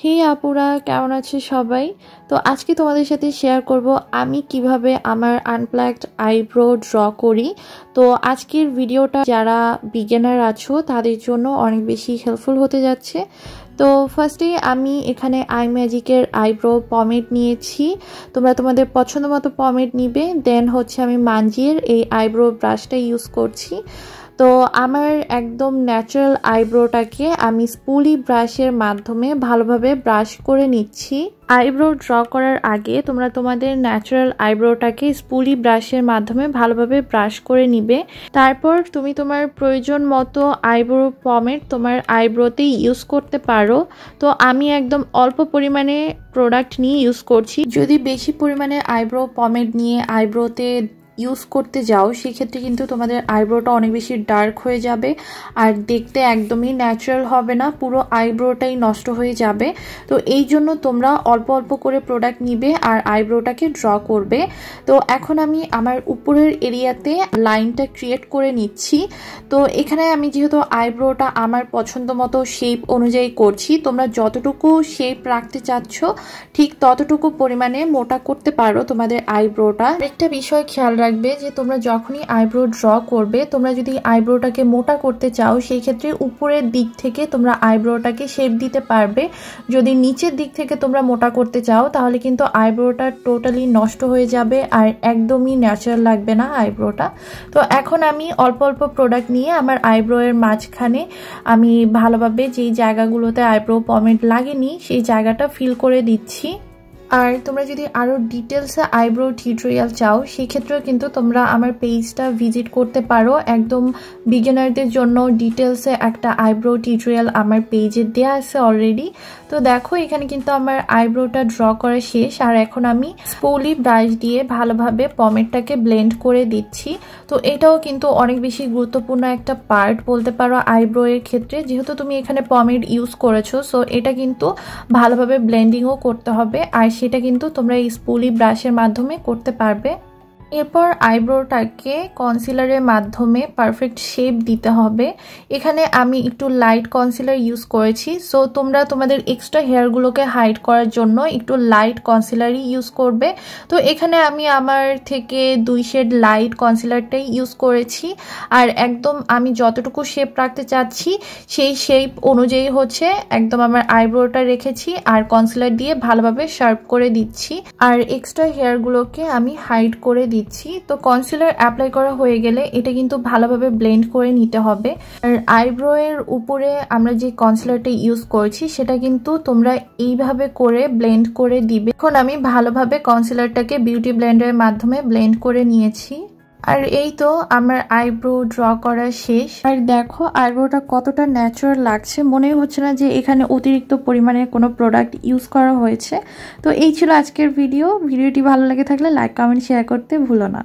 হে আপুরা, কেমন আছে সবাই? তো আজকে তোমাদের সাথে শেয়ার করব আমি কিভাবে আমার আনপ্লাকড আইব্রো ড্র করি। তো আজকের ভিডিওটা যারা বিগিনার আছো তাদের জন্য অনেক বেশি হেল্পফুল হতে যাচ্ছে। তো ফার্স্টে আমি এখানে আই ম্যাজিকের আইব্রো পমেড নিয়েছি। তোমরা তোমাদের পছন্দ মতো পমেড নিবে। দেন হচ্ছে আমি মাঞ্জির এই আইব্রো ব্রাশটা ইউজ করছি। তো আমার একদম ন্যাচারাল আইব্রোটাকে আমি স্পুলি ব্রাশের মাধ্যমে ভালোভাবে ব্রাশ করে নিচ্ছি। আইব্রো ড্র করার আগে তোমরা তোমাদের ন্যাচারাল আইব্রোটাকে স্পুলি ব্রাশের মাধ্যমে ভালোভাবে ব্রাশ করে নিবে। তারপর তুমি তোমার প্রয়োজন মতো আইব্রো পমেড তোমার আইব্রোতে ইউজ করতে পারো। তো আমি একদম অল্প পরিমাণে প্রোডাক্ট নিয়ে ইউজ করছি। যদি বেশি পরিমাণে আইব্রো পমেড নিয়ে আইব্রোতে ইউজ করতে যাও সেক্ষেত্রে কিন্তু তোমাদের আইব্রোটা অনেক বেশি ডার্ক হয়ে যাবে আর দেখতে একদমই ন্যাচারাল হবে না, পুরো আইব্রোটাই নষ্ট হয়ে যাবে। তো এই জন্য তোমরা অল্প অল্প করে প্রোডাক্ট নিবে আর আইব্রোটাকে ড্র করবে। তো এখন আমি আমার উপরের এরিয়াতে লাইনটা ক্রিয়েট করে নিচ্ছি। তো এখানে আমি যেহেতু আইব্রোটা আমার পছন্দ মতো শেপ অনুযায়ী করছি, তোমরা যতটুকু শেপ রাখতে চাচ্ছ ঠিক ততটুকু পরিমাণে মোটা করতে পারো তোমাদের আইব্রোটা। একটা বিষয় খেয়াল রাখবে যে তোমরা যখনই আইব্রো ড্র করবে, তোমরা যদি আইব্রোটাকে মোটা করতে চাও সেই ক্ষেত্রে উপরের দিক থেকে তোমরা আইব্রোটাকে শেপ দিতে পারবে। যদি নিচের দিক থেকে তোমরা মোটা করতে চাও তাহলে কিন্তু আইব্রোটা টোটালি নষ্ট হয়ে যাবে আর একদমই ন্যাচারাল লাগবে না আইব্রোটা। তো এখন আমি অল্প অল্প প্রোডাক্ট নিয়ে আমার আইব্রো এর মাঝখানে আমি ভালোভাবে যেই জায়গাগুলোতে আইব্রো পমেড লাগেনি সেই জায়গাটা ফিল করে দিচ্ছি। আর তোমরা যদি আরও ডিটেলসে আইব্রো টিউটোরিয়াল চাও সেক্ষেত্রেও কিন্তু তোমরা আমার পেজটা ভিজিট করতে পারো। একদম বিগিনারদের জন্য ডিটেলসে একটা আইব্রো টিউটোরিয়াল আমার পেজে দেওয়া আছে অলরেডি। তো দেখো এখানে কিন্তু আমার আইব্রোটা ড্র করা শেষ আর এখন আমি স্পুলি ব্রাশ দিয়ে ভালোভাবে পমেডটাকে ব্লেন্ড করে দিচ্ছি। তো এটাও কিন্তু অনেক বেশি গুরুত্বপূর্ণ একটা পার্ট বলতে পারো আইব্রো এর ক্ষেত্রে, যেহেতু তুমি এখানে পমেড ইউজ করেছো। সো এটা কিন্তু ভালোভাবে ব্লেন্ডিংও করতে হবে আর সেটা কিন্তু তোমরা এই স্পুলি ব্রাশের মাধ্যমে করতে পারবে। এরপর আইব্রোটাকে কনসিলারের মাধ্যমে পারফেক্ট শেপ দিতে হবে। এখানে আমি একটু লাইট কনসিলার ইউজ করেছি। সো তোমরা তোমাদের এক্সট্রা হেয়ারগুলোকে হাইড করার জন্য একটু লাইট কনসিলারই ইউজ করবে। তো এখানে আমি আমার থেকে 2 শেড লাইট কনসিলারটাই ইউজ করেছি আর একদম আমি যতটুকু শেপ রাখতে চাচ্ছি সেই শেপ অনুযায়ী হচ্ছে একদম আমার আইব্রোটা রেখেছি আর কনসিলার দিয়ে ভালোভাবে শার্প করে দিচ্ছি আর এক্সট্রা হেয়ারগুলোকে আমি হাইড করে দিচ্ছি। তো কনসিলার অ্যাপ্লাই করা হয়ে গেলে এটা কিন্তু ভালোভাবে ব্লেন্ড করে নিতে হবে। আর আইব্রো এর উপরে আমরা যে কনসিলারটা ইউজ করছি সেটা কিন্তু তোমরা এইভাবে করে ব্লেন্ড করে দিবে। এখন আমি ভালোভাবে কনসিলারটাকে বিউটি ব্লেন্ডারের মাধ্যমে ব্লেন্ড করে নিয়েছি। আর এই তো আমার আইব্রো ড্র করা শেষ। আর দেখো আইব্রোটা কতটা ন্যাচারাল লাগছে, মনেই হচ্ছে না যে এখানে অতিরিক্ত পরিমাণে কোনো প্রোডাক্ট ইউজ করা হয়েছে। তো এই ছিল আজকের ভিডিওটি ভালো লেগে থাকলে লাইক কমেন্ট শেয়ার করতে ভুলো না।